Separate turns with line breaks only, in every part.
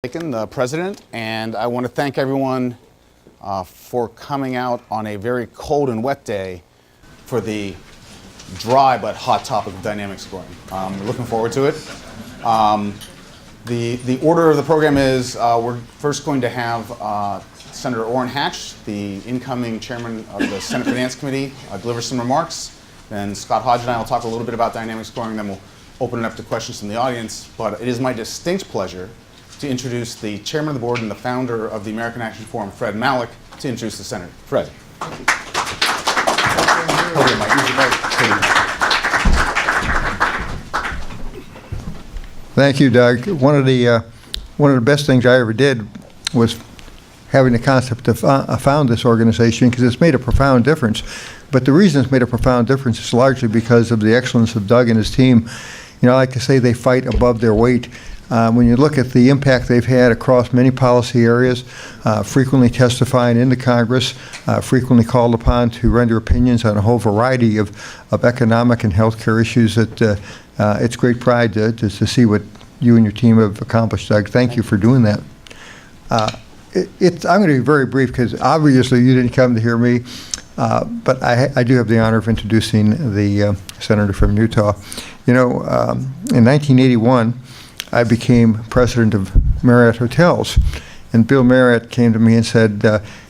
The president, and I want to thank everyone for coming out on a very cold and wet day for the dry but hot topic of dynamic scoring. Looking forward to it. The order of the program is we're first going to have Senator Orrin Hatch, the incoming chairman of the Senate Finance Committee, deliver some remarks. Then Scott Hodge and I will talk a little bit about dynamic scoring, then we'll open it up to questions from the audience. But it is my distinct pleasure to introduce the chairman of the board and the founder of the American Action Forum, Fred Malik, to introduce the Senator. Fred.
Thank you, Doug. One of the best things I ever did was having the concept to found this organization, because it's made a profound difference. But the reason it's made a profound difference is largely because of the excellence of Doug and his team. You know, I like to say they fight above their weight. When you look at the impact they've had across many policy areas, frequently testifying into Congress, frequently called upon to render opinions on a whole variety of economic and healthcare issues, that it's great pride to see what you and your team have accomplished, Doug. Thank you for doing that. I'm going to be very brief because obviously you didn't come to hear me, but I do have the honor of introducing the senator from Utah. You know, in 1981, I became president of Marriott Hotels, and Bill Marriott came to me and said,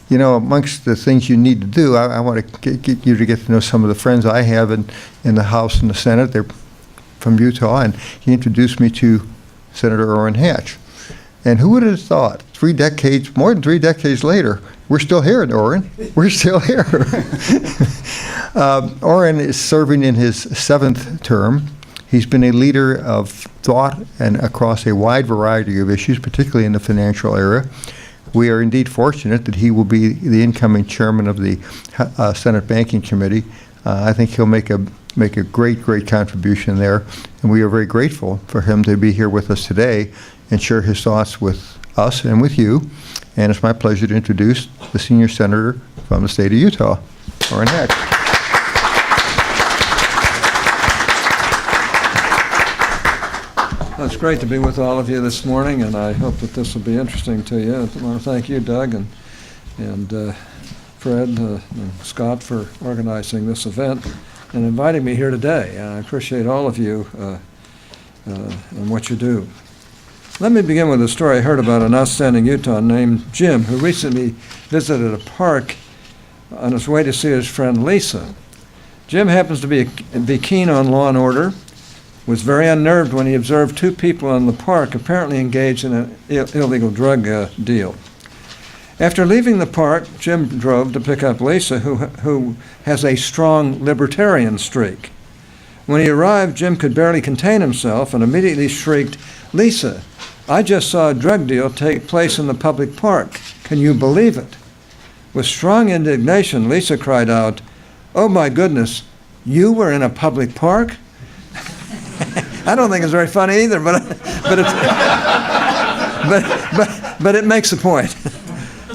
you know, amongst the things you need to do, I want to get you to get to know some of the friends I have in the House and the Senate. They're from Utah, and he introduced me to Senator Orrin Hatch. And who would have thought, more than 3 decades later, we're still here, Orrin. We're still here. Orrin is serving in his 7th term. He's been a leader of thought and across a wide variety of issues, particularly in the financial area. We are indeed fortunate that he will be the incoming chairman of the Senate Banking Committee. I think he'll make a great contribution there, and we are very grateful for him to be here with us today and share his thoughts with us and with you. And it's my pleasure to introduce the senior senator from the state of Utah, Orrin Hatch.
Well, it's great to be with all of you this morning, and I hope that this will be interesting to you. I want to thank you, Doug, and Fred and Scott for organizing this event and inviting me here today. And I appreciate all of you and what you do. Let me begin with a story I heard about an outstanding Utah named Jim, who recently visited a park on his way to see his friend Lisa. Jim happens to be keen on law and order, was very unnerved when he observed 2 people in the park apparently engaged in an illegal drug deal. After leaving the park, Jim drove to pick up Lisa, who has a strong libertarian streak. When he arrived, Jim could barely contain himself and immediately shrieked, "Lisa, I just saw a drug deal take place in the public park. Can you believe it?" With strong indignation, Lisa cried out, "Oh my goodness, you were in a public park?" I don't think it's very funny either, but it makes a point.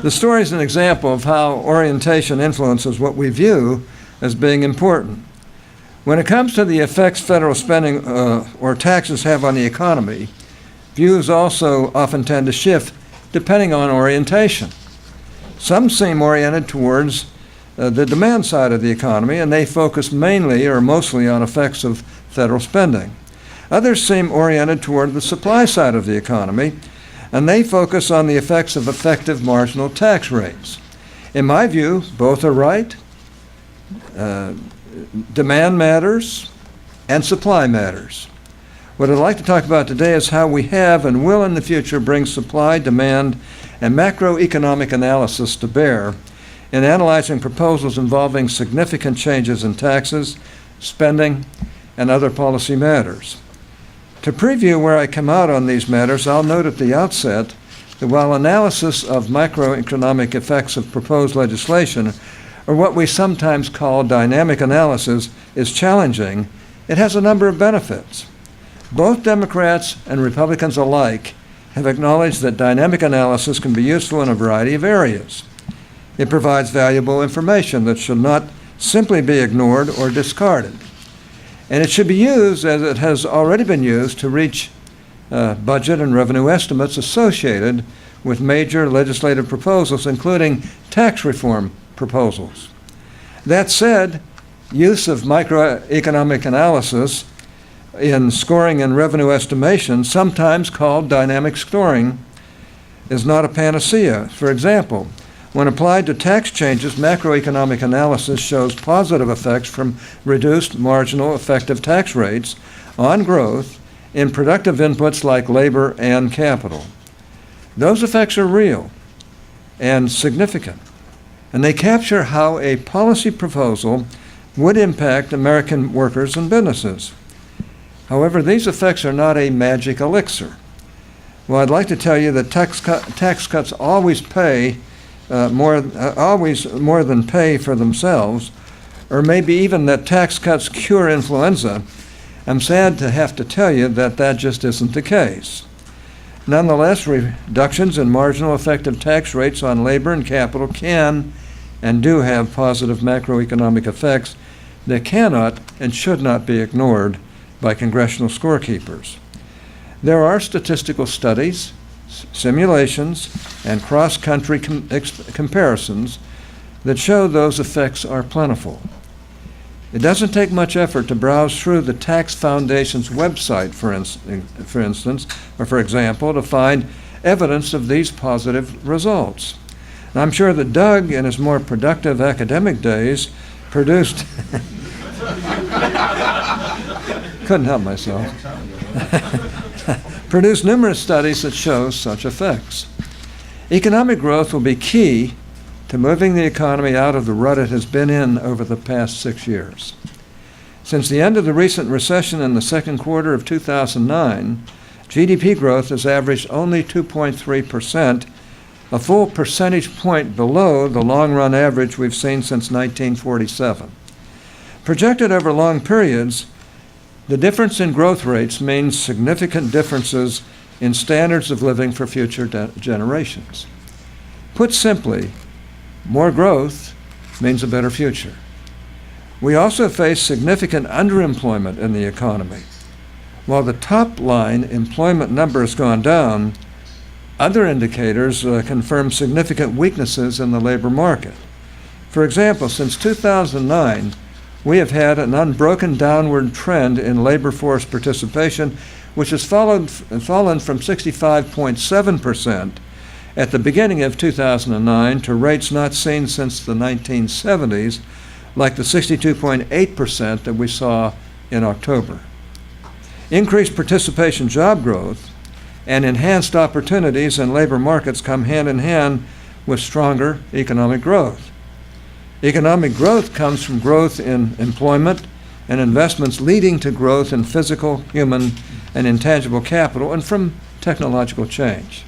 The story is an example of how orientation influences what we view as being important. When it comes to the effects federal spending or taxes have on the economy, views also often tend to shift depending on orientation. Some seem oriented towards the demand side of the economy, and they focus mainly or mostly on effects of federal spending. Others seem oriented toward the supply side of the economy, and they focus on the effects of effective marginal tax rates. In my view, both are right. Demand matters, and supply matters. What I'd like to talk about today is how we have and will in the future bring supply, demand, and macroeconomic analysis to bear in analyzing proposals involving significant changes in taxes, spending, and other policy matters. To preview where I come out on these matters, I'll note at the outset that while analysis of macroeconomic effects of proposed legislation, or what we sometimes call dynamic analysis, is challenging, it has a number of benefits. Both Democrats and Republicans alike have acknowledged that dynamic analysis can be useful in a variety of areas. It provides valuable information that should not simply be ignored or discarded. And it should be used, as it has already been used, to reach budget and revenue estimates associated with major legislative proposals, including tax reform proposals. That said, use of microeconomic analysis in scoring and revenue estimation, sometimes called dynamic scoring, is not a panacea. For example, when applied to tax changes, macroeconomic analysis shows positive effects from reduced marginal effective tax rates on growth in productive inputs like labor and capital. Those effects are real and significant, and they capture how a policy proposal would impact American workers and businesses. However, these effects are not a magic elixir. Well, I'd like to tell you that tax cuts always pay more than pay for themselves, or maybe even that tax cuts cure influenza. I'm sad to have to tell you that that just isn't the case. Nonetheless, reductions in marginal effective tax rates on labor and capital can and do have positive macroeconomic effects that cannot and should not be ignored by congressional scorekeepers. There are statistical studies, simulations, and cross-country comparisons that show those effects are plentiful. It doesn't take much effort to browse through the Tax Foundation's website, for example, to find evidence of these positive results. And I'm sure that Doug, in his more productive academic days, produced couldn't help myself. Produced numerous studies that show such effects. Economic growth will be key to moving the economy out of the rut it has been in over the past 6 years. Since the end of the recent recession in the second quarter of 2009, GDP growth has averaged only 2.3%, a full percentage point below the long-run average we've seen since 1947. Projected over long periods, the difference in growth rates means significant differences in standards of living for future generations. Put simply, more growth means a better future. We also face significant underemployment in the economy. While the top line employment number has gone down, other indicators confirm significant weaknesses in the labor market. For example, since 2009, we have had an unbroken downward trend in labor force participation, which has fallen from 65.7% at the beginning of 2009 to rates not seen since the 1970s, like the 62.8% that we saw in October. Increased participation job growth and enhanced opportunities in labor markets come hand in hand with stronger economic growth. Economic growth comes from growth in employment and investments leading to growth in physical, human, and intangible capital, and from technological change.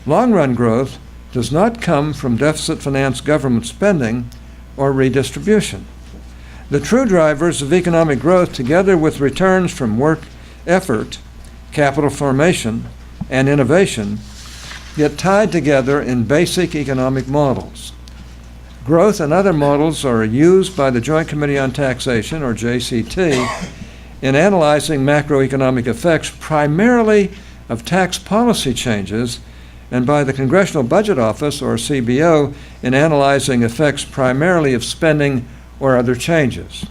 Long-run growth does not come from deficit-financed government spending or redistribution. The true drivers of economic growth, together with returns from work effort, capital formation, and innovation, get tied together in basic economic models. Growth and other models are used by the Joint Committee on Taxation, or JCT, in analyzing macroeconomic effects primarily of tax policy changes, and by the Congressional Budget Office, or CBO, in analyzing effects primarily of spending or other changes.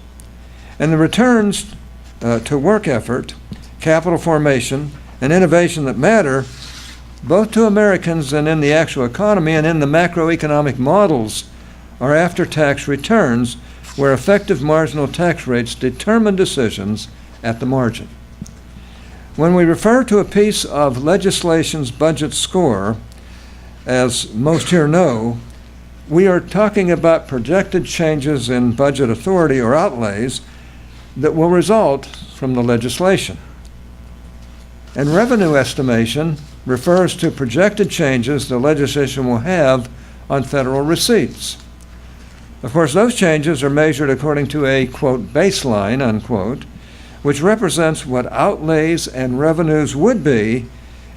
And the returns to work effort, capital formation, and innovation that matter, both to Americans and in the actual economy and in the macroeconomic models, are after-tax returns where effective marginal tax rates determine decisions at the margin. When we refer to a piece of legislation's budget score, as most here know, we are talking about projected changes in budget authority or outlays that will result from the legislation. And revenue estimation refers to projected changes the legislation will have on federal receipts. Of course, those changes are measured according to a, quote, baseline, unquote, which represents what outlays and revenues would be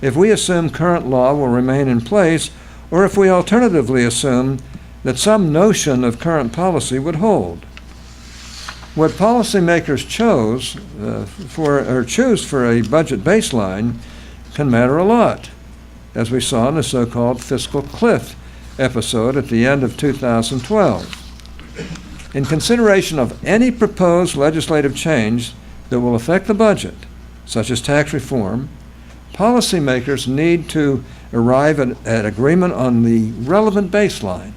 if we assume current law will remain in place, or if we alternatively assume that some notion of current policy would hold. What policymakers choose for a budget baseline can matter a lot, as we saw in the so-called fiscal cliff episode at the end of 2012. In consideration of any proposed legislative change that will affect the budget, such as tax reform, policymakers need to arrive at agreement on the relevant baseline.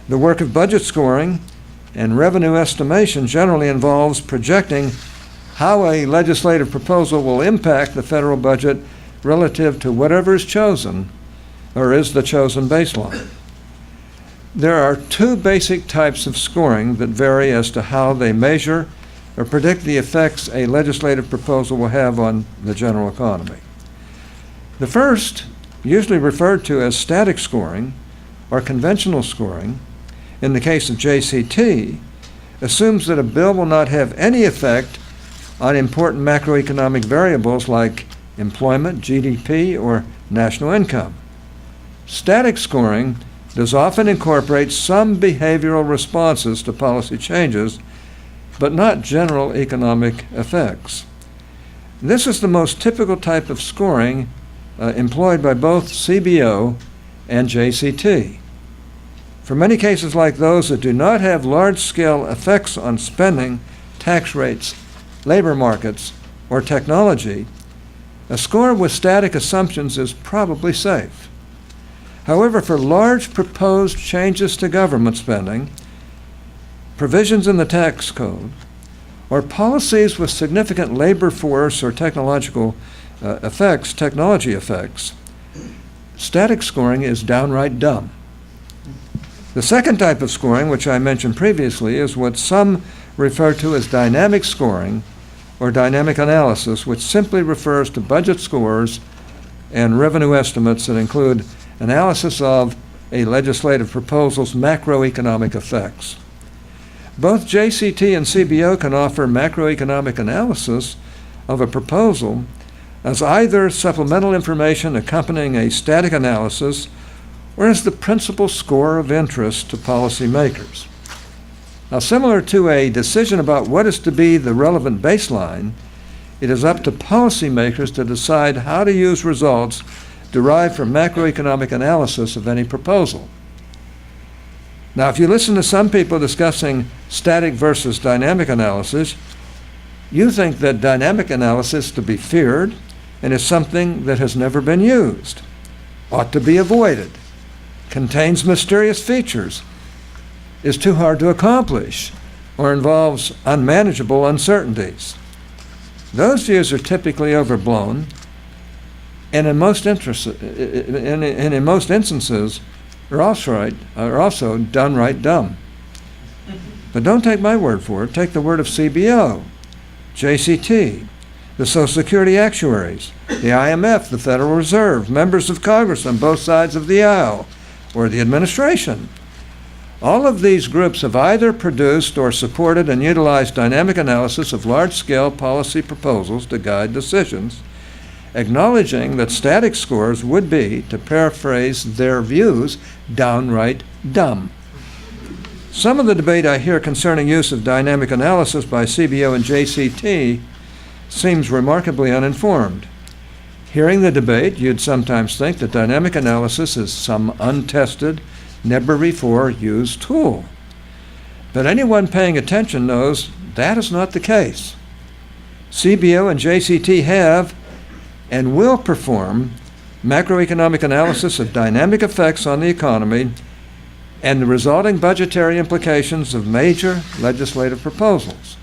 The work of budget scoring and revenue estimation generally involves projecting how a legislative proposal will impact the federal budget relative to whatever is chosen or is the chosen baseline. There are two basic types of scoring that vary as to how they measure or predict the effects a legislative proposal will have on the general economy. The first, usually referred to as static scoring or conventional scoring, in the case of JCT, assumes that a bill will not have any effect on important macroeconomic variables like employment, GDP, or national income. Static scoring does often incorporate some behavioral responses to policy changes, but not general economic effects. This is the most typical type of scoring employed by both CBO and JCT. For many cases like those that do not have large-scale effects on spending, tax rates, labor markets, or technology, a score with static assumptions is probably safe. However, for large proposed changes to government spending, provisions in the tax code, or policies with significant labor force or technology effects, static scoring is downright dumb. The second type of scoring, which I mentioned previously, is what some refer to as dynamic scoring or dynamic analysis, which simply refers to budget scores and revenue estimates that include analysis of a legislative proposal's macroeconomic effects. Both JCT and CBO can offer macroeconomic analysis of a proposal as either supplemental information accompanying a static analysis or as the principal score of interest to policymakers. Now, similar to a decision about what is to be the relevant baseline, it is up to policymakers to decide how to use results derived from macroeconomic analysis of any proposal. Now, if you listen to some people discussing static versus dynamic analysis, you think that dynamic analysis is to be feared and is something that has never been used, ought to be avoided, contains mysterious features, is too hard to accomplish, or involves unmanageable uncertainties. Those views are typically overblown, and in most instances are also downright dumb. But don't take my word for it. Take the word of CBO, JCT, the Social Security actuaries, the IMF, the Federal Reserve, members of Congress on both sides of the aisle, or the administration. All of these groups have either produced or supported and utilized dynamic analysis of large-scale policy proposals to guide decisions, acknowledging that static scores would be, to paraphrase their views, downright dumb. Some of the debate I hear concerning use of dynamic analysis by CBO and JCT seems remarkably uninformed. Hearing the debate, you'd sometimes think that dynamic analysis is some untested, never-before-used tool. But anyone paying attention knows that is not the case. CBO and JCT have and will perform macroeconomic analysis of dynamic effects on the economy and the resulting budgetary implications of major legislative proposals.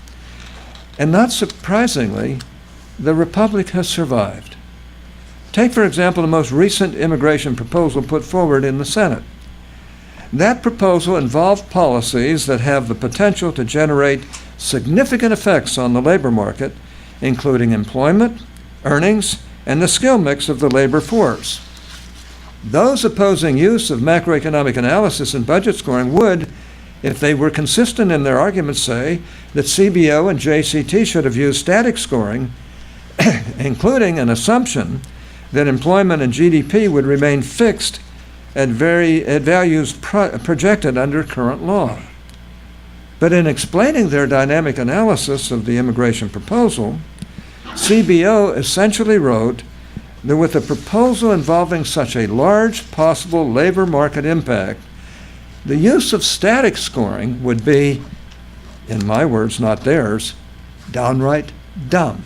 And not surprisingly, the Republic has survived. Take, for example, the most recent immigration proposal put forward in the Senate. That proposal involved policies that have the potential to generate significant effects on the labor market, including employment, earnings, and the skill mix of the labor force. Those opposing use of macroeconomic analysis and budget scoring would, if they were consistent in their arguments, say that CBO and JCT should have used static scoring, including an assumption that employment and GDP would remain fixed at values projected under current law. But in explaining their dynamic analysis of the immigration proposal, CBO essentially wrote that with a proposal involving such a large possible labor market impact, the use of static scoring would be, in my words, not theirs, downright dumb.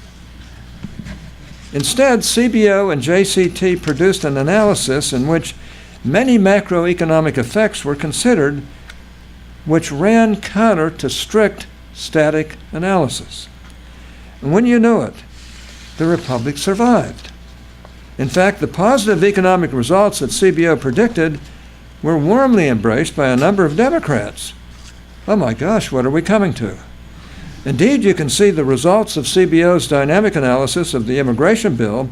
Instead, CBO and JCT produced an analysis in which many macroeconomic effects were considered, which ran counter to strict static analysis. And when you knew it, the Republic survived. In fact, the positive economic results that CBO predicted were warmly embraced by a number of Democrats. Oh my gosh, what are we coming to? Indeed, you can see the results of CBO's dynamic analysis of the immigration bill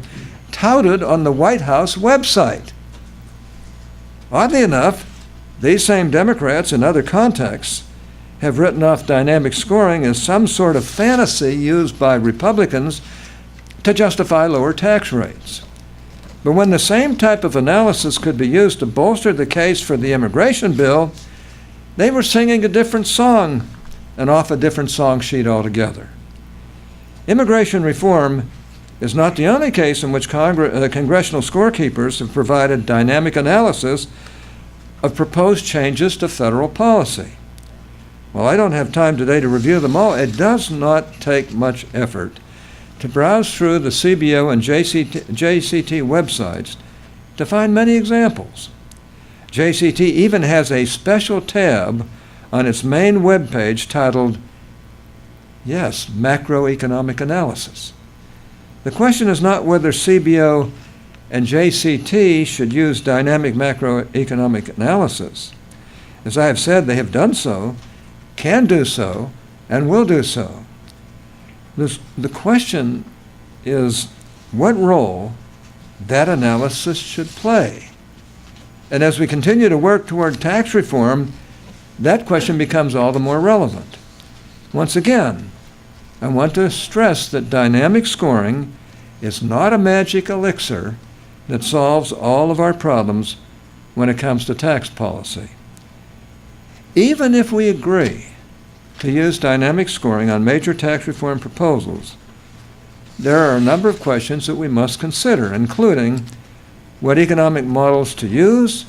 touted on the White House website. Oddly enough, these same Democrats in other contexts have written off dynamic scoring as some sort of fantasy used by Republicans to justify lower tax rates. But when the same type of analysis could be used to bolster the case for the immigration bill, they were singing a different song and off a different song sheet altogether. Immigration reform is not the only case in which congressional scorekeepers have provided dynamic analysis of proposed changes to federal policy. While I don't have time today to review them all, it does not take much effort to browse through the CBO and JCT websites to find many examples. JCT even has a special tab on its main webpage titled, yes, Macroeconomic Analysis. The question is not whether CBO and JCT should use dynamic macroeconomic analysis. As I have said, they have done so, can do so, and will do so. The question is what role that analysis should play. And as we continue to work toward tax reform, that question becomes all the more relevant. Once again, I want to stress that dynamic scoring is not a magic elixir that solves all of our problems when it comes to tax policy. Even if we agree to use dynamic scoring on major tax reform proposals, there are a number of questions that we must consider, including what economic models to use,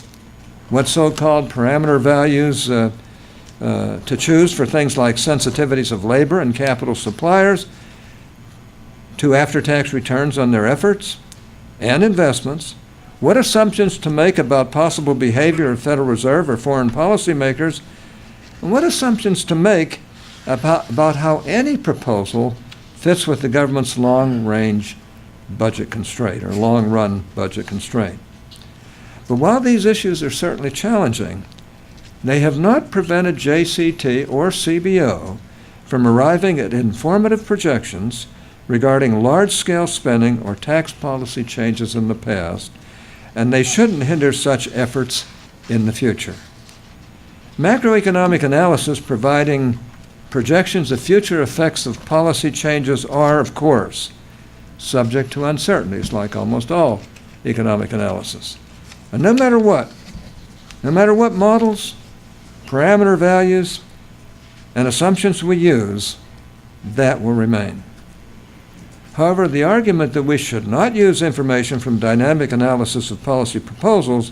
what so-called parameter values to choose for things like sensitivities of labor and capital suppliers to after-tax returns on their efforts and investments, what assumptions to make about possible behavior of Federal Reserve or foreign policymakers, and what assumptions to make about how any proposal fits with the government's long-range budget constraint or long-run budget constraint. But while these issues are certainly challenging, they have not prevented JCT or CBO from arriving at informative projections regarding large-scale spending or tax policy changes in the past, and they shouldn't hinder such efforts in the future. Macroeconomic analysis providing projections of future effects of policy changes are, of course, subject to uncertainties like almost all economic analysis. And no matter what models, parameter values, and assumptions we use, that will remain. However, the argument that we should not use information from dynamic analysis of policy proposals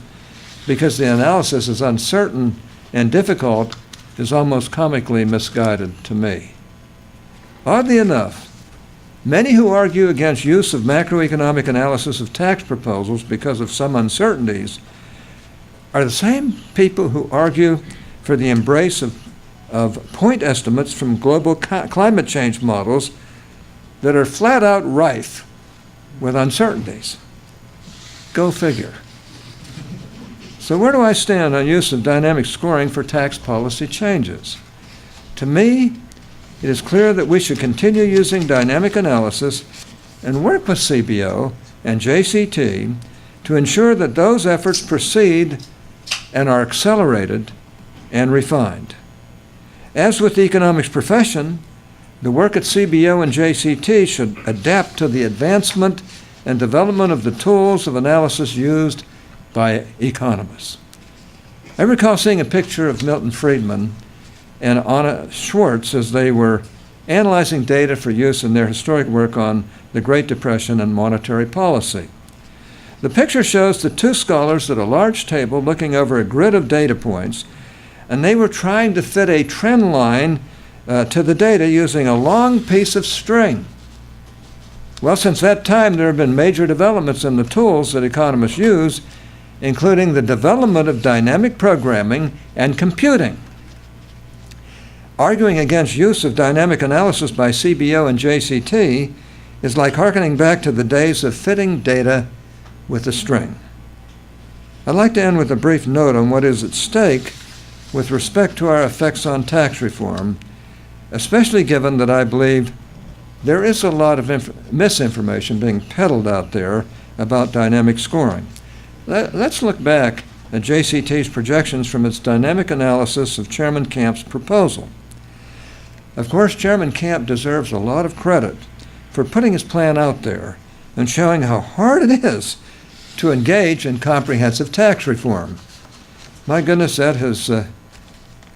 because the analysis is uncertain and difficult is almost comically misguided to me. Oddly enough, many who argue against use of macroeconomic analysis of tax proposals because of some uncertainties are the same people who argue for the embrace of point estimates from global climate change models that are flat out rife with uncertainties. Go figure. So where do I stand on use of dynamic scoring for tax policy changes? To me, it is clear that we should continue using dynamic analysis and work with CBO and JCT to ensure that those efforts proceed and are accelerated and refined. As with the economics profession, the work at CBO and JCT should adapt to the advancement and development of the tools of analysis used by economists. I recall seeing a picture of Milton Friedman and Anna Schwartz as they were analyzing data for use in their historic work on the Great Depression and monetary policy. The picture shows the two scholars at a large table looking over a grid of data points, and they were trying to fit a trend line to the data using a long piece of string. Well, since that time, there have been major developments in the tools that economists use, including the development of dynamic programming and computing. Arguing against use of dynamic analysis by CBO and JCT is like hearkening back to the days of fitting data with a string. I'd like to end with a brief note on what is at stake with respect to our effects on tax reform, especially given that I believe there is a lot of misinformation being peddled out there about dynamic scoring. Let's look back at JCT's projections from its dynamic analysis of Chairman Camp's proposal. Of course, Chairman Camp deserves a lot of credit for putting his plan out there and showing how hard it is to engage in comprehensive tax reform. My goodness, that has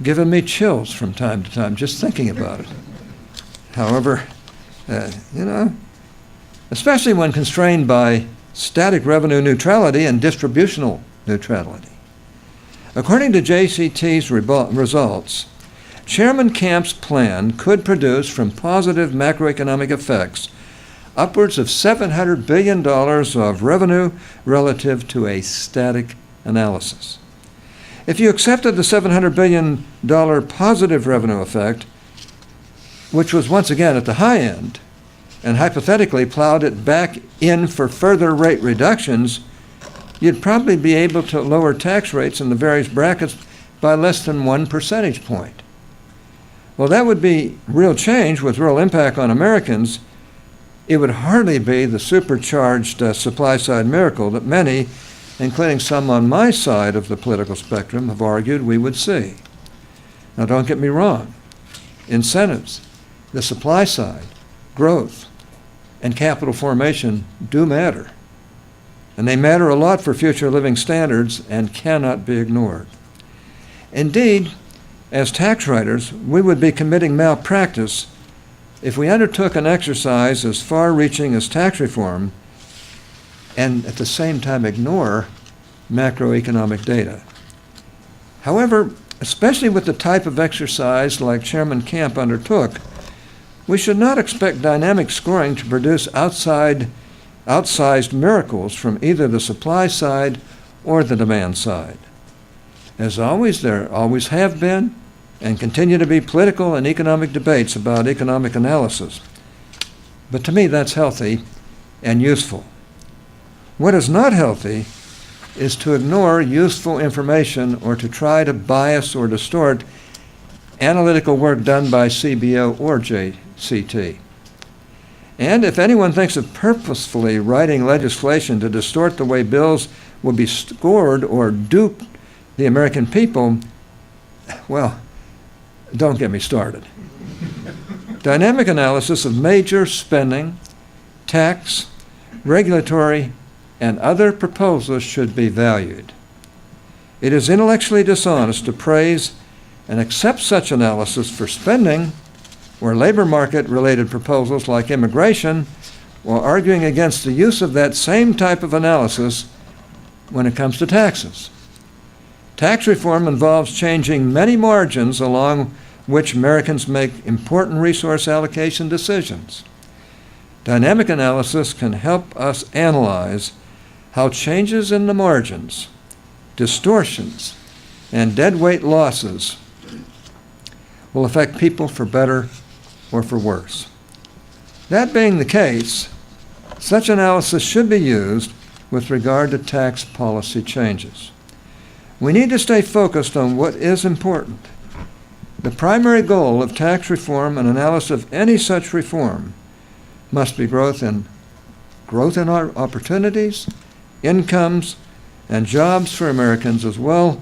given me chills from time to time just thinking about it. However, especially when constrained by static revenue neutrality and distributional neutrality. According to JCT's results, Chairman Camp's plan could produce from positive macroeconomic effects upwards of $700 billion of revenue relative to a static analysis. If you accepted the $700 billion positive revenue effect, which was once again at the high end, and hypothetically plowed it back in for further rate reductions, you'd probably be able to lower tax rates in the various brackets by less than 1 percentage point. Well, that would be real change with real impact on Americans. It would hardly be the supercharged supply-side miracle that many, including some on my side of the political spectrum, have argued we would see. Now, don't get me wrong. Incentives, the supply side, growth, and capital formation do matter. And they matter a lot for future living standards and cannot be ignored. Indeed, as tax writers, we would be committing malpractice if we undertook an exercise as far-reaching as tax reform and at the same time ignore macroeconomic data. However, especially with the type of exercise like Chairman Camp undertook, we should not expect dynamic scoring to produce outsized miracles from either the supply side or the demand side. As always, there always have been and continue to be political and economic debates about economic analysis. But to me, that's healthy and useful. What is not healthy is to ignore useful information or to try to bias or distort analytical work done by CBO or JCT. And if anyone thinks of purposefully writing legislation to distort the way bills will be scored or dupe the American people, well, don't get me started. Dynamic analysis of major spending, tax, regulatory, and other proposals should be valued. It is intellectually dishonest to praise and accept such analysis for spending or labor market-related proposals like immigration, while arguing against the use of that same type of analysis when it comes to taxes. Tax reform involves changing many margins along which Americans make important resource allocation decisions. Dynamic analysis can help us analyze how changes in the margins, distortions, and deadweight losses will affect people for better or for worse. That being the case, such analysis should be used with regard to tax policy changes. We need to stay focused on what is important. The primary goal of tax reform and analysis of any such reform must be growth in our opportunities, incomes, and jobs for Americans, as well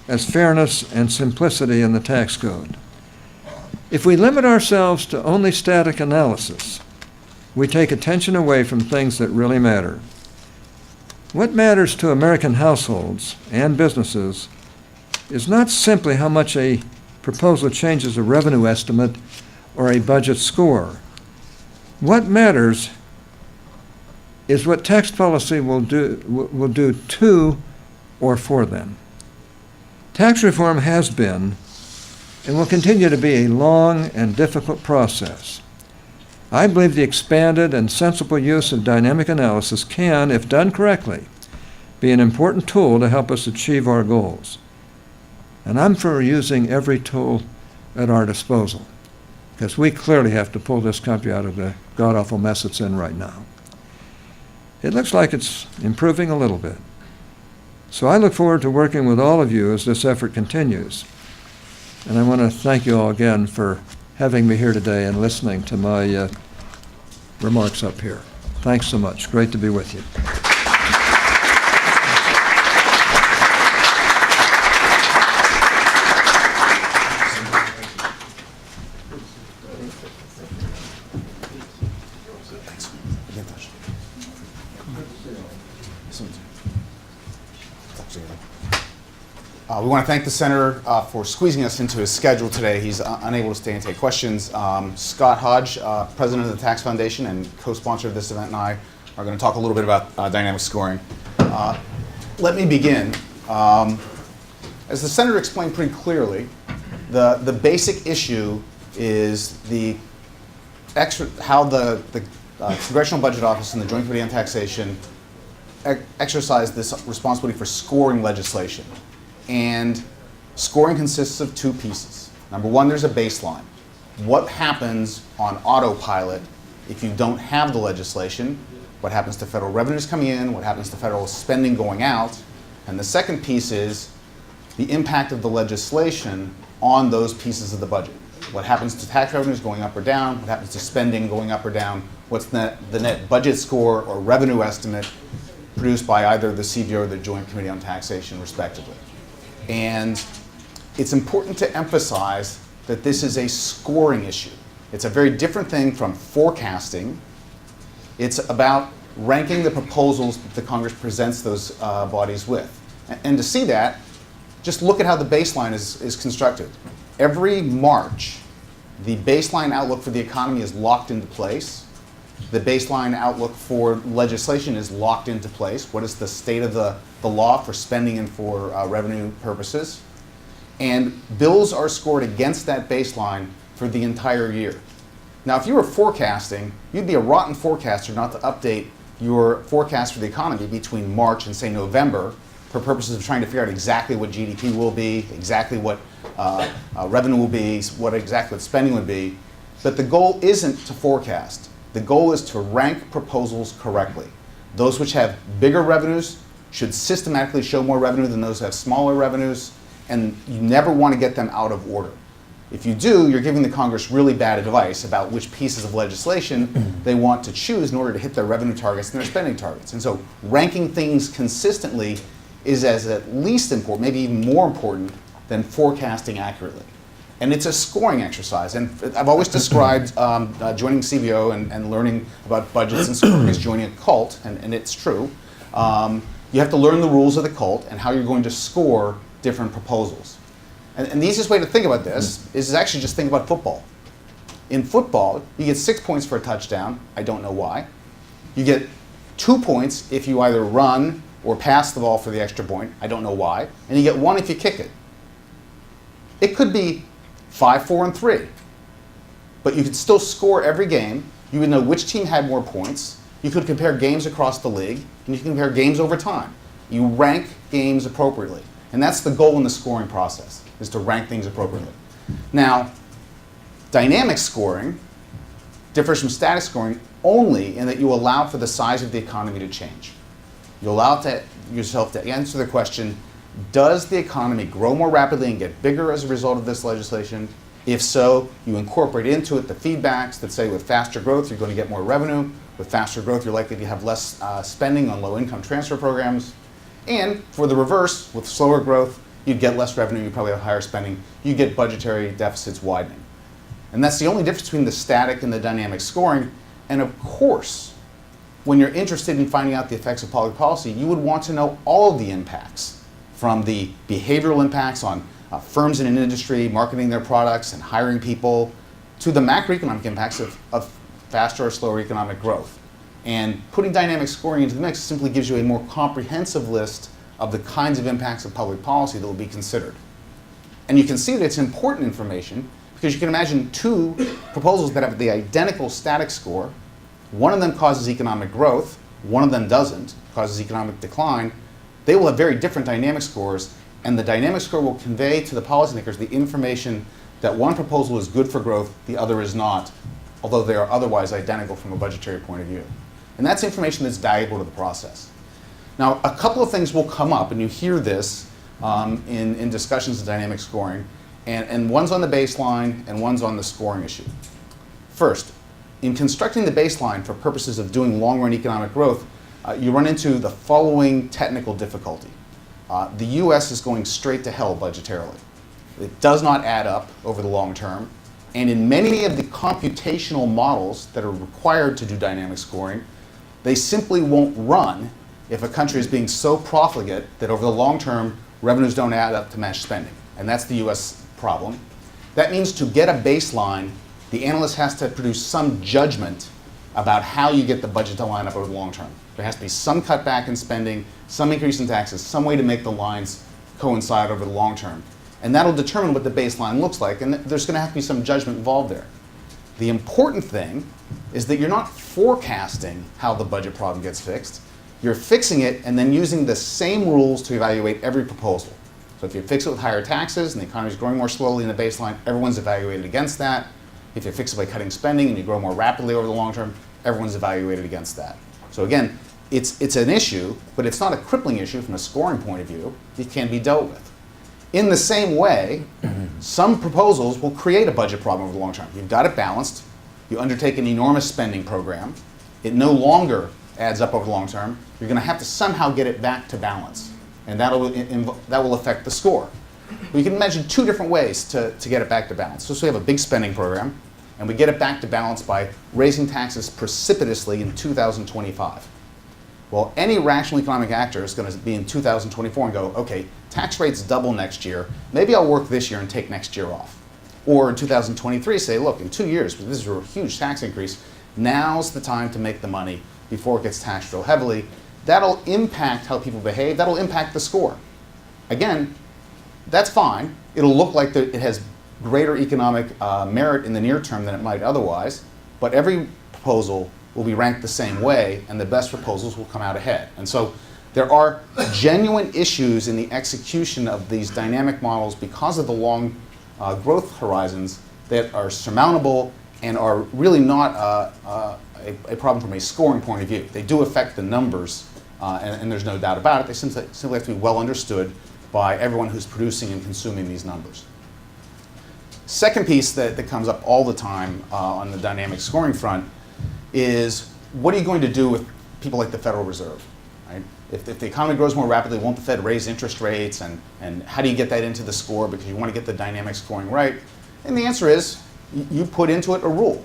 as fairness and simplicity in the tax code. If we limit ourselves to only static analysis, we take attention away from things that really matter. What matters to American households and businesses is not simply how much a proposal changes a revenue estimate or a budget score. What matters is what tax policy will do to or for them. Tax reform has been and will continue to be a long and difficult process. I believe the expanded and sensible use of dynamic analysis can, if done correctly, be an important tool to help us achieve our goals. And I'm for using every tool at our disposal, because we clearly have to pull this country out of the god-awful mess it's in right now. It looks like it's improving a little bit. So I look forward to working with all of you as this effort continues. And I want to thank you all again for having me here today and listening to my remarks up here. Thanks so much. Great to be with you.
We want to thank the Senator for squeezing us into his schedule today. He's unable to stay and take questions. Scott Hodge, President of the Tax Foundation and co-sponsor of this event, and I are going to talk a little bit about dynamic scoring. Let me begin. As the Senator explained pretty clearly, the basic issue is how the Congressional Budget Office and the Joint Committee on Taxation exercise this responsibility for scoring legislation. And scoring consists of two pieces. Number one, there's a baseline. What happens on autopilot if you don't have the legislation? What happens to federal revenues coming in? What happens to federal spending going out? And the second piece is the impact of the legislation on those pieces of the budget. What happens to tax revenues going up or down? What happens to spending going up or down? What's the net budget score or revenue estimate produced by either the CBO or the Joint Committee on Taxation, respectively? And it's important to emphasize that this is a scoring issue. It's a very different thing from forecasting. It's about ranking the proposals that the Congress presents those bodies with. And to see that, just look at how the baseline is constructed. Every March, the baseline outlook for the economy is locked into place. The baseline outlook for legislation is locked into place. What is the state of the law for spending and for revenue purposes? And bills are scored against that baseline for the entire year. Now, if you were forecasting, you'd be a rotten forecaster not to update your forecast for the economy between March and, say, November for purposes of trying to figure out exactly what GDP will be, exactly what revenue will be, exactly what spending would be. But the goal isn't to forecast. The goal is to rank proposals correctly. Those which have bigger revenues should systematically show more revenue than those that have smaller revenues, and you never want to get them out of order. If you do, you're giving the Congress really bad advice about which pieces of legislation they want to choose in order to hit their revenue targets and their spending targets. And so ranking things consistently is as at least important, maybe even more important, than forecasting accurately. And it's a scoring exercise. And I've always described joining CBO and learning about budgets and scoring as joining a cult, and it's true. You have to learn the rules of the cult and how you're going to score different proposals. And the easiest way to think about this is actually just think about football. In football, you get 6 points for a touchdown. I don't know why. You get 2 points if you either run or pass the ball for the extra point. I don't know why. And you get 1 if you kick it. It could be 5, 4, and 3. But you could still score every game. You would know which team had more points. You could compare games across the league, and you can compare games over time. You rank games appropriately. And that's the goal in the scoring process, is to rank things appropriately. Now, dynamic scoring differs from static scoring only in that you allow for the size of the economy to change. You allow yourself to answer the question, does the economy grow more rapidly and get bigger as a result of this legislation? If so, you incorporate into it the feedbacks that say with faster growth, you're going to get more revenue. With faster growth, you're likely to have less spending on low-income transfer programs. And for the reverse, with slower growth, you'd get less revenue, you'd probably have higher spending. You get budgetary deficits widening. And that's the only difference between the static and the dynamic scoring. And of course, when you're interested in finding out the effects of public policy, you would want to know all of the impacts, from the behavioral impacts on firms in an industry marketing their products and hiring people, to the macroeconomic impacts of faster or slower economic growth. And putting dynamic scoring into the mix simply gives you a more comprehensive list of the kinds of impacts of public policy that will be considered. And you can see that it's important information because you can imagine two proposals that have the identical static score. One of them causes economic growth, one of them doesn't, causes economic decline. They will have very different dynamic scores, and the dynamic score will convey to the policymakers the information that one proposal is good for growth, the other is not, although they are otherwise identical from a budgetary point of view. And that's information that's valuable to the process. Now, a couple of things will come up, and you hear this in discussions of dynamic scoring, and one's on the baseline and one's on the scoring issue. First, in constructing the baseline for purposes of doing long-run economic growth, you run into the following technical difficulty. The US is going straight to hell budgetarily. It does not add up over the long term, and in many of the computational models that are required to do dynamic scoring, they simply won't run if a country is being so profligate that over the long term, revenues don't add up to match spending. And that's the US problem. That means to get a baseline, the analyst has to produce some judgment about how you get the budget to line up over the long term. There has to be some cutback in spending, some increase in taxes, some way to make the lines coincide over the long term. And that'll determine what the baseline looks like, and there's going to have to be some judgment involved there. The important thing is that you're not forecasting how the budget problem gets fixed. You're fixing it and then using the same rules to evaluate every proposal. So if you fix it with higher taxes and the economy is growing more slowly in the baseline, everyone's evaluated against that. If you fix it by cutting spending and you grow more rapidly over the long term, everyone's evaluated against that. So again, it's an issue, but it's not a crippling issue from a scoring point of view. It can be dealt with. In the same way, some proposals will create a budget problem over the long term. You've got it balanced. You undertake an enormous spending program. It no longer adds up over the long term. You're going to have to somehow get it back to balance, and that will affect the score. But you can imagine two different ways to get it back to balance. So we have a big spending program, and we get it back to balance by raising taxes precipitously in 2025. Well, any rational economic actor is going to be in 2024 and go, okay, tax rates double next year. Maybe I'll work this year and take next year off. Or in 2023 say, look, in 2 years, this is a huge tax increase. Now's the time to make the money before it gets taxed real heavily. That'll impact how people behave. That'll impact the score. Again, that's fine. It'll look like it has greater economic merit in the near term than it might otherwise, but every proposal will be ranked the same way, and the best proposals will come out ahead. And so there are genuine issues in the execution of these dynamic models because of the long growth horizons that are surmountable and are really not a problem from a scoring point of view. They do affect the numbers, and there's no doubt about it. They simply have to be well understood by everyone who's producing and consuming these numbers. Second piece that comes up all the time on the dynamic scoring front is, what are you going to do with people like the Federal Reserve? Right? If the economy grows more rapidly, won't the Fed raise interest rates? And how do you get that into the score because you want to get the dynamic scoring right? And the answer is, you put into it a rule.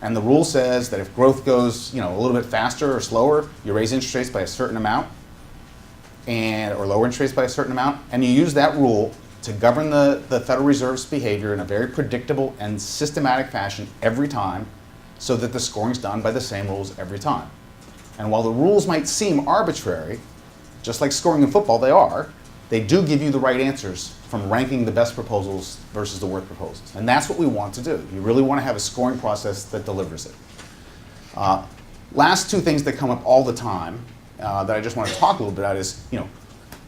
And the rule says that if growth goes a little bit faster or slower, you raise interest rates by a certain amount, or lower interest rates by a certain amount, and you use that rule to govern the Federal Reserve's behavior in a very predictable and systematic fashion every time, so that the scoring's done by the same rules every time. And while the rules might seem arbitrary, just like scoring in football they do give you the right answers from ranking the best proposals versus the worst proposals. And that's what we want to do. You really want to have a scoring process that delivers it. Last two things that come up all the time that I just want to talk a little bit about is,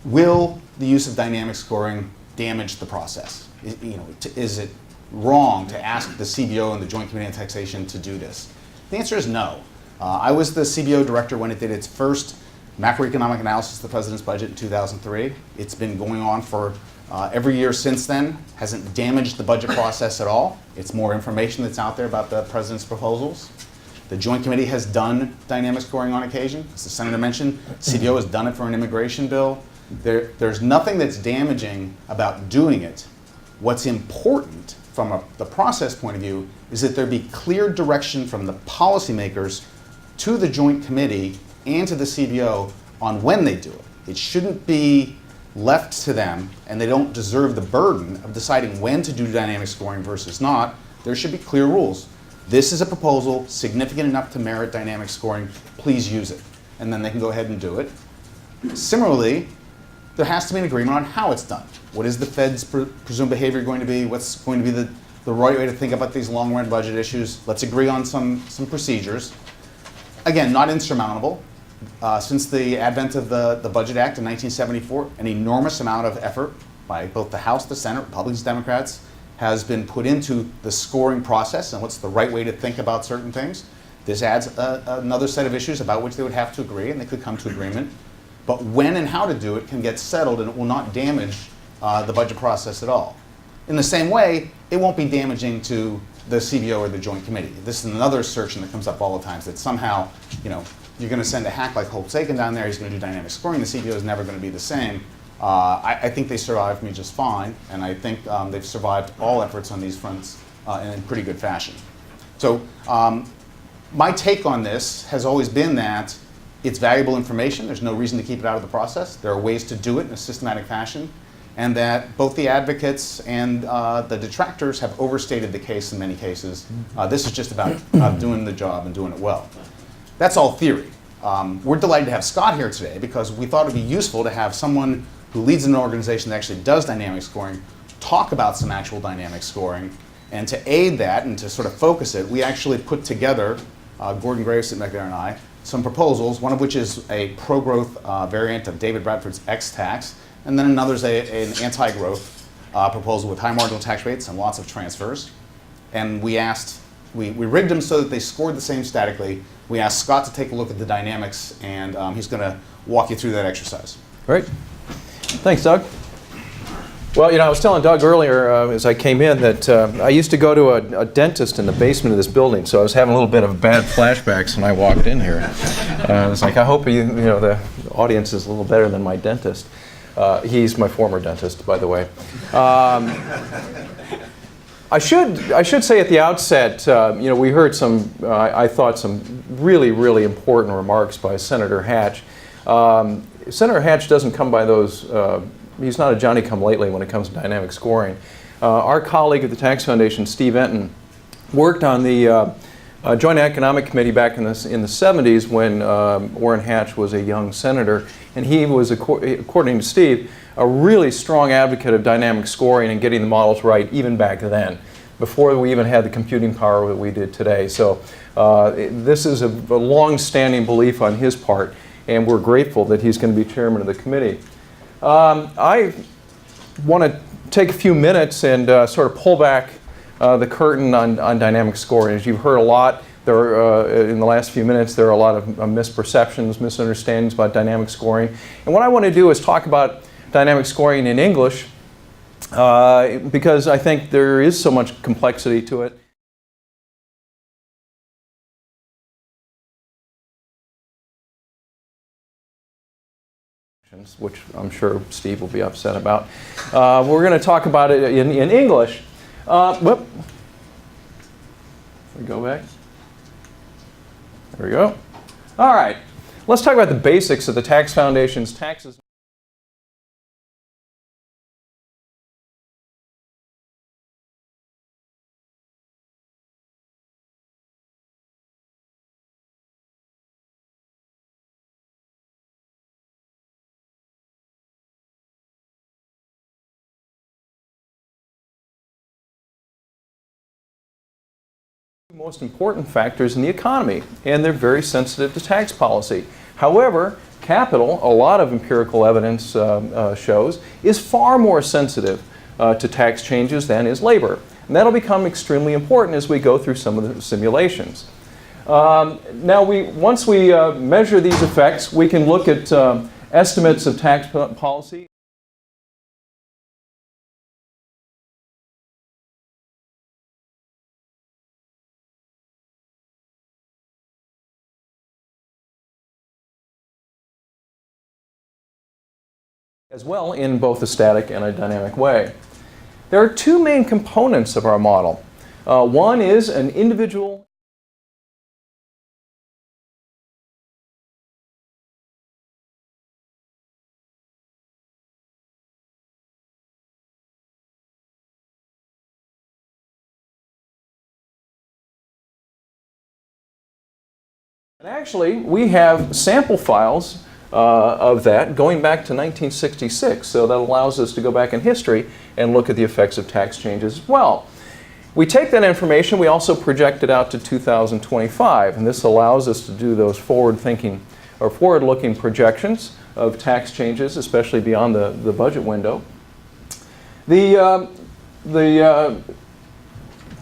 will the use of dynamic scoring damage the process? Is it wrong to ask the CBO and the Joint Committee on Taxation to do this? The answer is no. I was the CBO director when it did its first macroeconomic analysis of the president's budget in 2003. It's been going on for every year since then. Hasn't damaged the budget process at all. It's more information that's out there about the president's proposals. The Joint Committee has done dynamic scoring on occasion. As the Senator mentioned, CBO has done it for an immigration bill. There's nothing that's damaging about doing it. What's important from the process point of view is that there be clear direction from the policymakers to the Joint Committee and to the CBO on when they do it. It shouldn't be left to them, and they don't deserve the burden of deciding when to do dynamic scoring versus not, there should be clear rules. This is a proposal significant enough to merit dynamic scoring. Please use it. And then they can go ahead and do it. Similarly, there has to be an agreement on how it's done. What is the Fed's presumed behavior going to be? What's going to be the right way to think about these long-run budget issues? Let's agree on some procedures. Again, not insurmountable. Since the advent of the Budget Act in 1974, an enormous amount of effort by both the House, the Senate, Republicans, Democrats, has been put into the scoring process and what's the right way to think about certain things. This adds another set of issues about which they would have to agree, and they could come to agreement. But when and how to do it can get settled, and it will not damage the budget process at all. In the same way, it won't be damaging to the CBO or the Joint Committee. This is another assertion that comes up all the time, that somehow, you're going to send a hack like Hope Sagan down there, he's going to do dynamic scoring, the CBO is never going to be the same. I think they survived me just fine, and I think they've survived all efforts on these fronts in pretty good fashion. So my take on this has always been that it's valuable information. There's no reason to keep it out of the process. There are ways to do it in a systematic fashion, and that both the advocates and the detractors have overstated the case in many cases. This is just about doing the job and doing it well. That's all theory. We're delighted to have Scott here today because we thought it would be useful to have someone who leads an organization that actually does dynamic scoring talk about some actual dynamic scoring. And to aid that and to sort of focus it, we actually put together, Gordon Graves sitting back there and I, some proposals, one of which is a pro-growth variant of David Bradford's X-Tax, and then another is an anti-growth proposal with high marginal tax rates and lots of transfers. And we rigged them so that they scored the same statically. We asked Scott to take a look at the dynamics, and he's going to walk you through that exercise.
Great. Thanks, Doug. Well, I was telling Doug earlier as I came in that I used to go to a dentist in the basement of this building, so I was having a little bit of bad flashbacks when I walked in here. I was like, I hope the audience is a little better than my dentist. He's my former dentist, by the way. I should say at the outset, we heard I thought some really, really important remarks by Senator Hatch. Senator Hatch doesn't come by those, he's not a Johnny-come-lately when it comes to dynamic scoring. Our colleague at the Tax Foundation, Steve Enton, worked on the Joint Economic Committee back in the 70s when Orrin Hatch was a young senator, and he was, according to Steve, a really strong advocate of dynamic scoring and getting the models right even back then, before we even had the computing power that we did today. So this is a long-standing belief on his part, and we're grateful that he's going to be chairman of the committee. I want to take a few minutes and sort of pull back the curtain on dynamic scoring. As you've heard a lot in the last few minutes, there are a lot of misperceptions, misunderstandings about dynamic scoring. And what I want to do is talk about dynamic scoring in English because I think there is so much complexity to it. Which I'm sure Steve will be upset about. We're going to talk about it in English. Whoop. We go back. There we go. All right. Let's talk about the basics of the Tax Foundation's taxes. Most important factors in the economy, and they're very sensitive to tax policy. However, capital, a lot of empirical evidence shows, is far more sensitive to tax changes than is labor. And that'll become extremely important as we go through some of the simulations. Now, once we measure these effects, we can look at estimates of tax policy. As well in both a static and a dynamic way. There are two main components of our model. One is an individual And actually, we have sample files of that going back to 1966, so that allows us to go back in history and look at the effects of tax changes as well. We take that information, we also project it out to 2025, and this allows us to do those forward-thinking or forward-looking projections of tax changes, especially beyond the budget window. The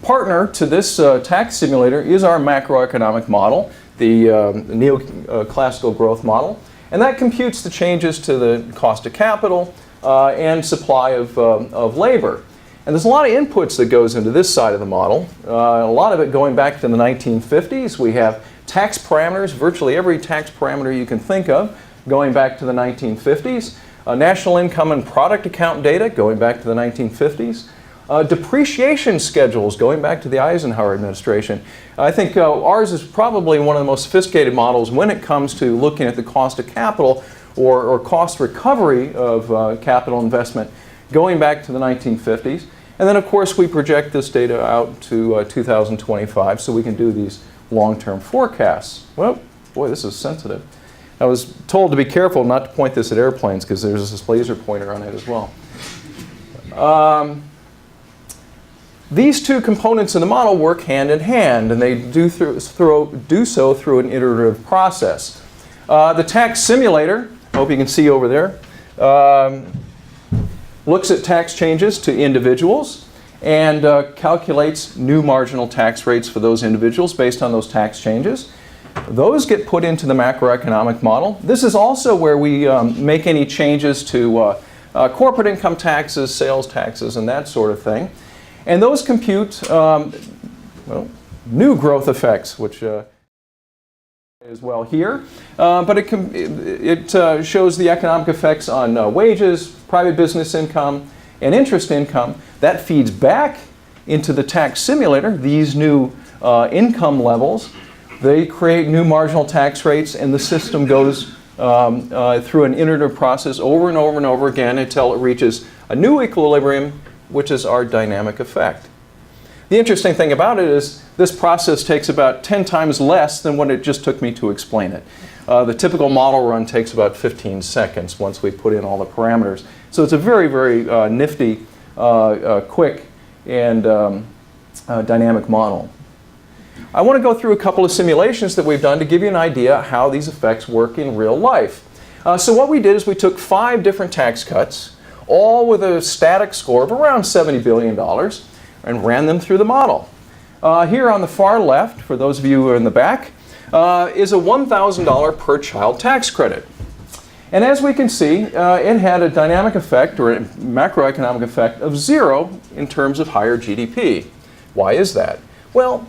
partner to this tax simulator is our macroeconomic model, the neoclassical growth model, and that computes the changes to the cost of capital and supply of labor. And there's a lot of inputs that goes into this side of the model. A lot of it going back to the 1950s. We have tax parameters, virtually every tax parameter you can think of, going back to the 1950s. National income and product account data going back to the 1950s. Depreciation schedules going back to the Eisenhower administration. I think ours is probably one of the most sophisticated models when it comes to looking at the cost of capital or cost recovery of capital investment going back to the 1950s. And then, of course, we project this data out to 2025 so we can do these long-term forecasts. Well, boy, this is sensitive. I was told to be careful not to point this at airplanes because there's this laser pointer on it as well. These two components in the model work hand in hand, and they do so through an iterative process. The tax simulator, I hope you can see over there, looks at tax changes to individuals and calculates new marginal tax rates for those individuals based on those tax changes. Those get put into the macroeconomic model. This is also where we make any changes to corporate income taxes, sales taxes, and that sort of thing. And those compute new growth effects, which as well here. But it shows the economic effects on wages, private business income, and interest income. That feeds back into the tax simulator, these new income levels. They create new marginal tax rates, and the system goes through an iterative process over and over and over again until it reaches a new equilibrium, which is our dynamic effect. The interesting thing about it is this process takes about 10 times less than what it just took me to explain it. The typical model run takes about 15 seconds once we put in all the parameters. So it's a very, very nifty, quick, and dynamic model. I want to go through a couple of simulations that we've done to give you an idea how these effects work in real life. So what we did is we took 5 different tax cuts, all with a static score of around $70 billion, and ran them through the model. Here on the far left, for those of you who are in the back, is a $1,000 per child tax credit. And as we can see, it had a dynamic effect or a macroeconomic effect of 0 in terms of higher GDP. Why is that? Well,